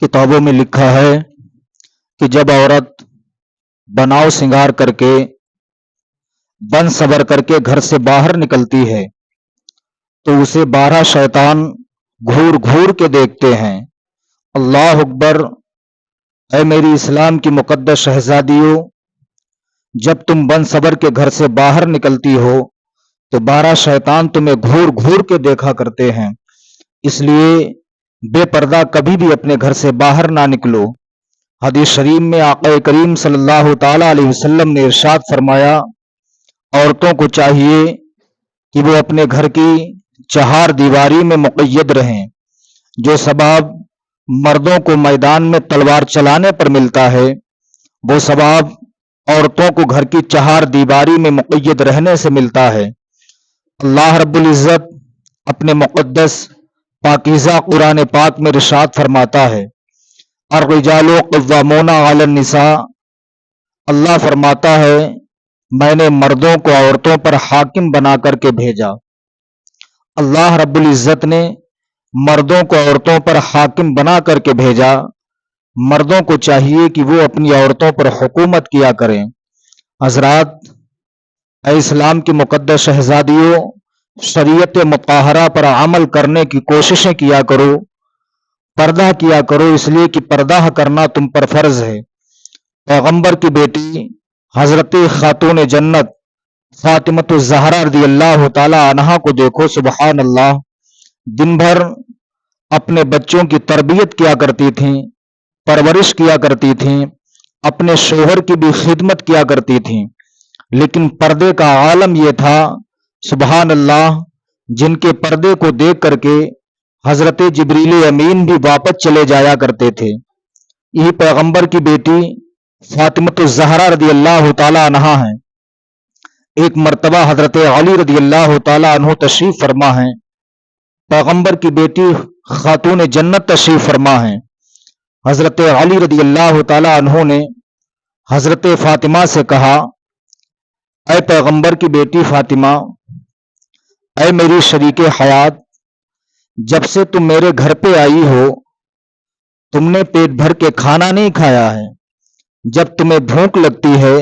किताबों में लिखा है कि जब औरत बनाव श्रृंगार करके बन सबर करके घर से बाहर निकलती है तो उसे 12 शैतान घूर घूर के देखते हैं। अल्लाह अकबर। ऐ मेरी इस्लाम की मुकद्दस शहजादियों, जब तुम बन सबर के घर से बाहर निकलती हो तो 12 शैतान तुम्हें घूर घूर के देखा करते हैं। इसलिए बेपर्दा कभी भी अपने घर से बाहर ना निकलो। हदीस शरीफ में आका करीम सल्लल्लाहु ताला अलैहि वसल्लम ने इरशाद फरमाया, औरतों को चाहिए कि वो अपने घर की चहार दीवारी में मुक़य्यद रहें। जो सबाब मर्दों को मैदान में तलवार चलाने पर मिलता है, वो सबाब औरतों को घर की चहार दीवारी में मुक़य्यद रहने से मिलता है। अल्लाह रब्बुल इज़्ज़त अपने मुक़द्दस पाकीज़ा कुरान पाक में इरशाद फरमाता है, अर्रिजालु क़व्वामूना अलन निसा। अल्लाह फरमाता है, मैंने मर्दों को औरतों पर हाकिम बना करके भेजा। अल्लाह रब्बुल इज़्ज़त ने मर्दों को औरतों पर हाकिम बना करके भेजा। मर्दों को चाहिए कि वो अपनी औरतों पर हुकूमत किया करें। हजरात, इस्लाम की मुकद्दस शहजादियों, शरीयत मुताहरा पर अमल करने की कोशिशें किया करो, पर्दा किया करो, इसलिए कि पर्दा करना तुम पर फर्ज है। पैगंबर की बेटी हजरत खातून जन्नत फातिमतुज़ ज़हरा रज़ियल्लाहु ताला अन्हा को देखो, सुबहान अल्लाह। दिन भर अपने बच्चों की तरबियत किया करती थीं, परवरिश किया करती थीं, अपने शोहर की भी खिदमत किया करती थीं, लेकिन पर्दे का आलम यह था, सुबहान अल्लाह, जिनके पर्दे को देख करके हजरत जिब्रील अमीन भी वापस चले जाया करते थे। यही पैगंबर की बेटी फातिमतुज़ ज़हरा रज़ियल्लाहु ताला अन्हा हैं। एक मर्तबा हजरत अली रज़ियल्लाहु ताला अन्हु तशरीफ फरमा हैं। पैगंबर की बेटी खातून जन्नत तशरीफ फरमा हैं। हजरत अली रज़ियल्लाहु ताला अन्हु ने हजरत फातिमा से कहा, ऐ पैगंबर की बेटी फातिमा, ऐ मेरी शरीके हयात, जब से तुम मेरे घर पे आई हो तुमने पेट भर के खाना नहीं खाया है। जब तुम्हें भूख लगती है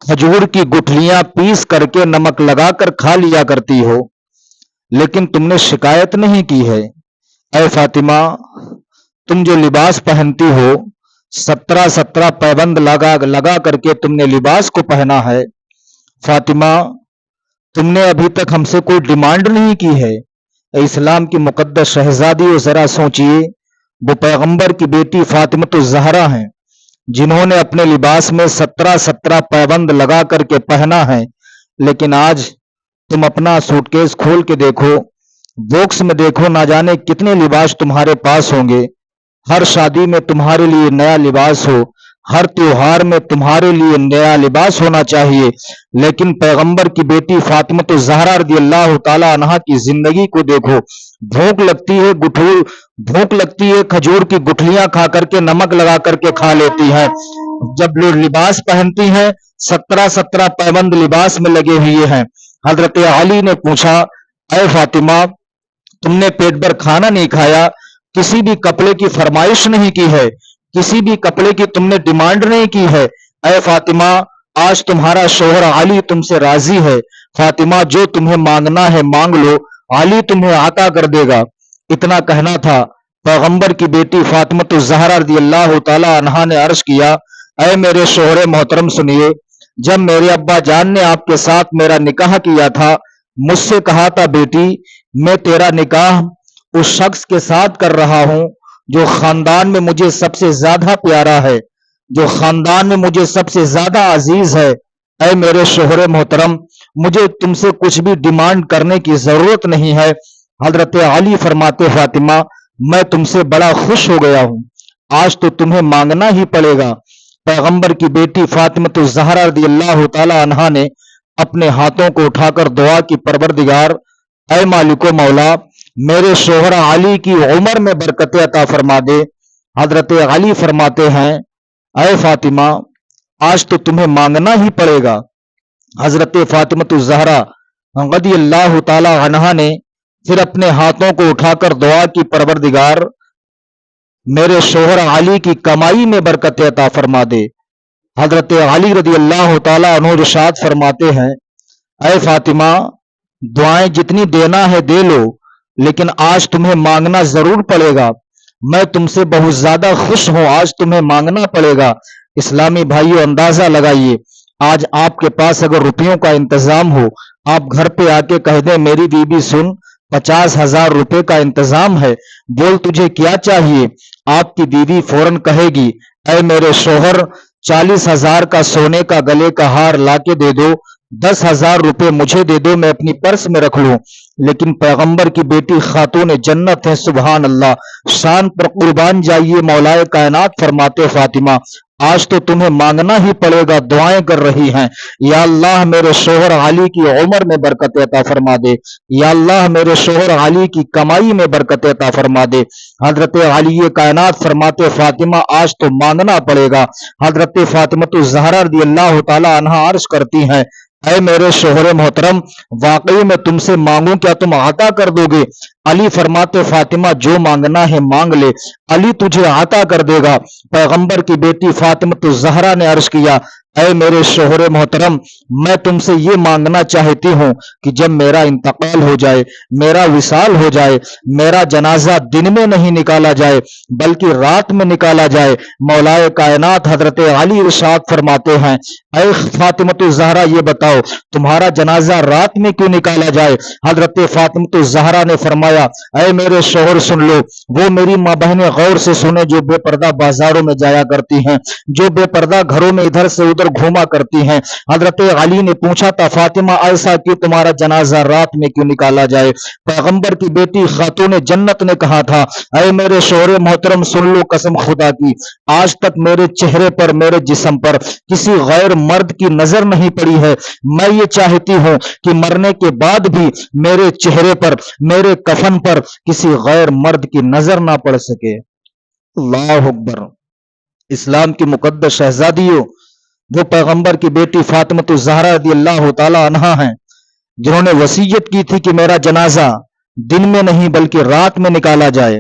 खजूर की गुठलियां पीस करके नमक लगाकर खा लिया करती हो, लेकिन तुमने शिकायत नहीं की है। ऐ फातिमा, तुम जो लिबास पहनती हो 17 पैबंद लगा करके तुमने लिबास को पहना है। फातिमा, तुमने अभी तक हमसे कोई डिमांड नहीं की है। इस्लाम की मुकद्दस शहजादी, जरा सोचिए, वो पैगंबर की बेटी फातिमतुज़ ज़हरा हैं, जिन्होंने अपने लिबास में 17 पैबंद लगा करके पहना है। लेकिन आज तुम अपना सूटकेस खोल के देखो, बॉक्स में देखो, ना जाने कितने लिबास तुम्हारे पास होंगे। हर शादी में तुम्हारे लिए नया लिबास हो, हर त्योहार में तुम्हारे लिए नया लिबास होना चाहिए। लेकिन पैगंबर की बेटी फातिमतुज़ ज़हरा रज़ियल्लाहु ताला अन्हा की जिंदगी को देखो, भूख लगती है खजूर की गुठलियां खा करके नमक लगा करके खा लेती हैं। जब लोग लिबास पहनती हैं 17 पैबंद लिबास में लगे हुए हैं। हजरत अली ने पूछा, ऐ फातिमा, तुमने पेट भर खाना नहीं खाया, किसी भी कपड़े की फरमाइश नहीं की है, किसी भी कपड़े की तुमने डिमांड नहीं की है। ऐ फातिमा, आज तुम्हारा शोहर अली तुमसे राजी है। फातिमा, जो तुम्हें मांगना है मांग लो, अली तुम्हें आता कर देगा। इतना कहना था। पैगंबर की बेटी फातिमतुज़ ज़हरा रज़ियल्लाहु ताला अन्हा ने अर्ज किया, ऐ मेरे शोहर मोहतरम, सुनिए, जब मेरे अब्बा जान ने आपके साथ मेरा निकाह किया था, मुझसे कहा था, बेटी, मैं तेरा निकाह उस शख्स के साथ कर रहा हूं जो खानदान में मुझे सबसे ज्यादा प्यारा है, जो खानदान में मुझे सबसे ज्यादा अजीज है। ऐ मेरे शोहर मोहतरम, मुझे तुमसे कुछ भी डिमांड करने की जरूरत नहीं है। हजरत अली फरमाते, फातिमा, मैं तुमसे बड़ा खुश हो गया हूं, आज तो तुम्हें मांगना ही पड़ेगा। पैगंबर की बेटी फातिमतुज़ ज़हरा रज़ियल्लाहु ताला अन्हा ने अपने हाथों को उठाकर दुआ की, परवरदिगार, ऐ मालिको मौला, मेरे शोहर अली की उम्र में बरकत अता फरमा दे। हजरत अली फरमाते हैं, ऐ फातिमा, आज तो तुम्हें मांगना ही पड़ेगा। हजरत फातिमतुज़ ज़हरा रज़ियल्लाहु ताला अन्हा ने फिर अपने हाथों को उठाकर दुआ की, परवरदिगार, मेरे शोहर अली की कमाई में बरकत अता फरमा दे। हजरत अली रदी अल्लाह तआला अन्हु इरशाद फरमाते हैं, ऐ फातिमा, दुआएं जितनी देना है दे लो, लेकिन आज तुम्हें मांगना जरूर पड़ेगा। मैं तुमसे बहुत ज्यादा खुश हूं, आज तुम्हें मांगना पड़ेगा। इस्लामी भाइयों, अंदाजा लगाइए, आज आपके पास अगर रुपयों का इंतजाम हो, आप घर पे आके कह दें, मेरी बीबी सुन, 50,000 रुपए का इंतजाम है, बोल तुझे क्या चाहिए। आपकी बीवी फौरन कहेगी, ऐ मेरे शोहर, 40,000 का सोने का गले का हार लाके दे दो, 10,000 रुपए मुझे दे दो, मैं अपनी पर्स में रख लूं। लेकिन पैगंबर की बेटी खातून जन्नत है, सुभान अल्लाह, शान पर कुर्बान जाइए। मौलाए कायनात फरमाते, फातिमा, आज तो तुम्हें मांगना ही पड़ेगा। दुआएं कर रही हैं, या अल्लाह मेरे शोहर अली की उम्र में बरकत अता फरमा दे, या अल्लाह मेरे शोहर अली की कमाई में बरकत अता फरमा दे। हजरत अली कायनात फरमाते, फातिमा आज तो मांगना पड़ेगा। हजरत फातिमा तो ज़हरा रज़ी अल्लाह तआला अन्हा अर्ज करती हैं, ऐ मेरे शोहर मोहतरम, वाकई में तुमसे मांगू, क्या तुम अता कर दोगे। अली फरमाते, फातिमा जो मांगना है मांग ले, अली तुझे अता कर देगा। पैगंबर की बेटी फातिमा तो ज़हरा ने अर्ज किया, ऐ मेरे शोहर मोहतरम, मैं तुमसे ये मांगना चाहती हूँ कि जब मेरा इंतकाल हो जाए, मेरा विसाल हो जाए, मेरा जनाजा दिन में नहीं निकाला जाए बल्कि रात में निकाला जाए। मौलाए कायनात हजरत अली इरशाद फरमाते हैं, ऐ फातिमा ज़हरा, ये बताओ तुम्हारा जनाजा रात में क्यों निकाला जाए। हजरत फातिमा ज़हरा ने फरमाया, ऐ मेरे शोहर सुन लो, वो मेरी माँ बहनें गौर से सुने जो बेपर्दा बाजारों में जाया करती हैं, जो बेपर्दा घरों में इधर से उधर घूमा करती हैं। हजरत अली ने पूछा था, फातिमा ऐसा क्यों तुम्हारा जनाजा रात में क्यों निकाला जाए। पैगंबर की बेटी खातून जन्नत ने कहा था, ऐ मेरे शोहर मोहतरम सुन लो, कसम खुदा की, आज तक मेरे चेहरे पर, मेरे जिस्म पर किसी गैर मर्द की नजर नहीं पड़ी है। मैं ये चाहती हूं कि मरने के बाद भी मेरे चेहरे पर, मेरे कफन पर किसी गैर मर्द की नजर ना पड़ सके। अल्लाह अकबर। इस्लाम की मुकद्दस शहजादियों, जो पैगंबर की बेटी फातिमा ज़हरा रज़ी अल्लाह तआला अन्हा हैं, जिन्होंने वसीयत की थी कि मेरा जनाजा दिन में नहीं बल्कि रात में निकाला जाए।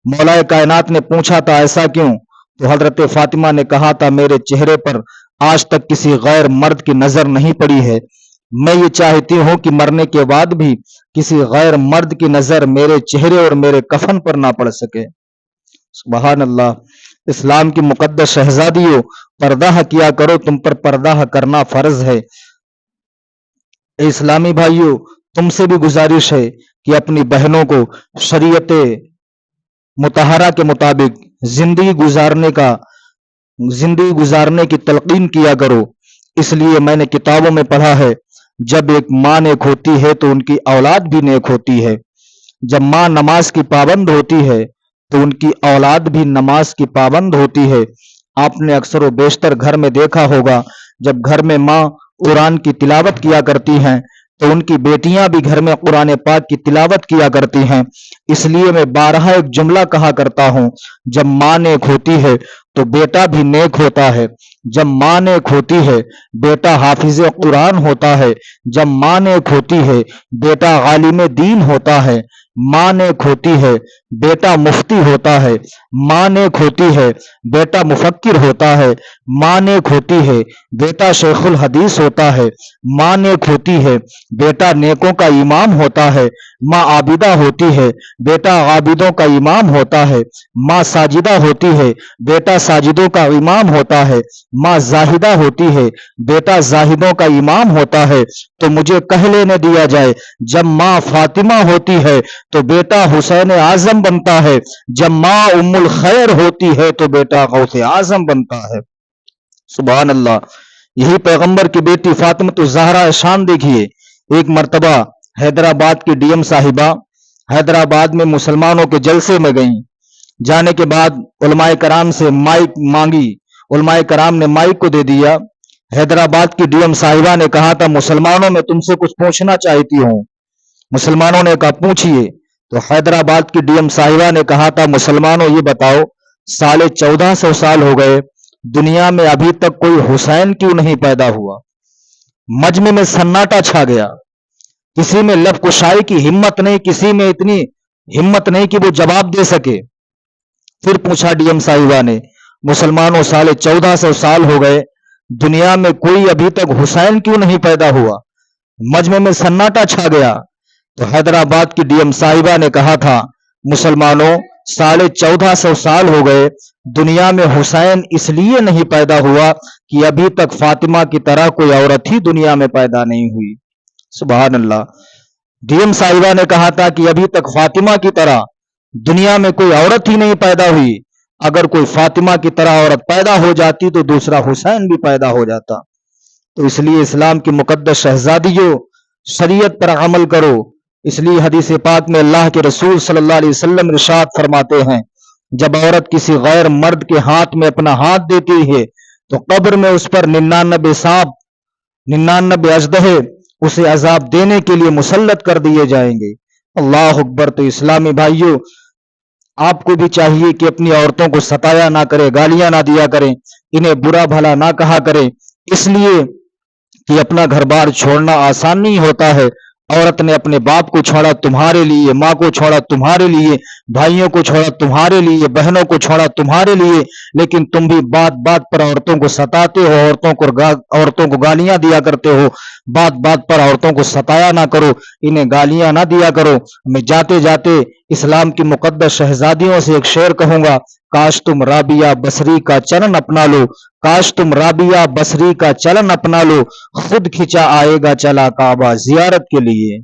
मौलाए कायनात ने पूछा था, ऐसा क्यों। तो हजरत फातिमा ने कहा था, मेरे चेहरे पर आज तक किसी गैर मर्द की नजर नहीं पड़ी है। मैं ये चाहती हूं कि मरने के बाद भी किसी गैर मर्द की नजर मेरे चेहरे और मेरे कफन पर ना पड़ सके। सुभान अल्लाह। इस्लाम की मुकद्दस शहजादियों, पर्दा किया करो, तुम पर पर्दा करना फर्ज है। इस्लामी भाइयों, तुमसे भी गुजारिश है कि अपनी बहनों को शरीयत मुतहरा के मुताबिक जिंदगी गुजारने की तलकीन किया करो। इसलिए मैंने किताबों में पढ़ा है, जब एक माँ नेक होती है तो उनकी औलाद भी नेक होती है। जब माँ नमाज की पाबंद होती है तो उनकी औलाद भी नमाज की पाबंद होती है। आपने अक्सर व बेशतर घर में देखा होगा, जब घर में माँ कुरान की तिलावत किया करती हैं तो उनकी बेटियां भी घर में कुरान पाक की तिलावत किया करती हैं। इसलिए मैं बारहा एक जुमला कहा करता हूं, जब माँ नेक होती है तो बेटा भी नेक होता है। जब माँ नेक होती है बेटा हाफिज कुरान होता है। जब माँ नेक होती है बेटा आलिम दीन होता है। माँ नेक होती है बेटा मुफ्ती होता है। माँ नेक होती है बेटा मुफक्किर होता है। माँ नेक होती है बेटा शेखुल हदीस होता है। माँ नेक होती है बेटा नेकों का इमाम होता है। माँ आबिदा होती है बेटा आबिदों का इमाम होता है। माँ साजिदा होती है बेटा साजिदों का इमाम होता है। माँ जाहिदा होती है बेटा जाहिदों का इमाम होता है। तो मुझे कह लेने दिया जाए, जब माँ फातिमा होती है तो बेटा हुसैन आजम बनता है। जब माँ उम्मुल खैर होती है तो बेटा गौसे आजम बनता है। सुभान अल्लाह। यही पैगंबर की बेटी फातिमा ज़हरा शान देखिए। एक मर्तबा हैदराबाद की डीएम साहिबा हैदराबाद में मुसलमानों के जलसे में गईं। जाने के बाद उलमाए कराम से माइक मांगी, उलमाए कराम ने माइक को दे दिया। हैदराबाद की डीएम साहिबा ने कहा था, मुसलमानों में तुमसे कुछ पूछना चाहती हूँ। मुसलमानों ने कहा, पूछिए। तो हैदराबाद की डीएम साहिबा ने कहा था, मुसलमानों ये बताओ, 1450 साल हो गए, दुनिया में अभी तक कोई हुसैन क्यों नहीं पैदा हुआ। मजमे में सन्नाटा छा गया। किसी में लब कुशाई की हिम्मत नहीं, किसी में इतनी हिम्मत नहीं कि वो जवाब दे सके। پھر پوچھا ڈی ایم صاحبہ نے، مسلمانوں 1450 سال ہو گئے، دنیا میں کوئی ابھی تک حسین کیوں نہیں پیدا ہوا؟ مجمع میں سناٹا چھا گیا۔ تو حیدرآباد کی ڈی ایم صاحبہ نے کہا تھا، مسلمانوں 1450 سال ہو گئے، دنیا میں حسین اس لیے نہیں پیدا ہوا کہ ابھی تک فاطمہ کی طرح کوئی عورت ہی دنیا میں پیدا نہیں ہوئی۔ سبحان اللہ۔ ڈی ایم صاحبہ نے کہا تھا کہ ابھی تک فاطمہ کی طرح دنیا میں کوئی عورت ہی نہیں پیدا ہوئی، اگر کوئی فاطمہ کی طرح عورت پیدا ہو جاتی تو دوسرا حسین بھی پیدا ہو جاتا۔ تو اس لیے اسلام کی مقدس شہزادیوں، شریعت پر عمل کرو۔ اس لیے حدیث پاک میں اللہ کے رسول صلی اللہ علیہ وسلم ارشاد فرماتے ہیں، جب عورت کسی غیر مرد کے ہاتھ میں اپنا ہاتھ دیتی ہے تو قبر میں اس پر 99 سانپ، 99 اژدہے اسے عذاب دینے کے لیے مسلط کر دیے جائیں گے۔ اللہ اکبر۔ تو اسلامی بھائیوں، آپ کو بھی چاہیے کہ اپنی عورتوں کو ستایا نہ کرے، گالیاں نہ دیا کریں، انہیں برا بھلا نہ کہا کریں، اس لیے کہ اپنا گھر بار چھوڑنا آسان نہیں ہوتا ہے۔ عورت نے اپنے باپ کو چھوڑا تمہارے لیے، ماں کو چھوڑا تمہارے لیے، بھائیوں کو چھوڑا تمہارے لیے، بہنوں کو چھوڑا تمہارے لیے، لیکن تم بھی بات بات پر عورتوں کو ستاتے ہو، عورتوں کو گالیاں دیا کرتے ہو۔ بات بات پر عورتوں کو ستایا نہ کرو، انہیں گالیاں نہ دیا کرو۔ میں جاتے جاتے اسلام کی مقدس شہزادیوں سے ایک شعر کہوں گا، کاش تم رابعہ بصری کا چلن اپنا لو، کاش تم رابعہ بصری کا چلن اپنا لو، خود کھچا آئے گا چلا کعبہ زیارت کے لیے۔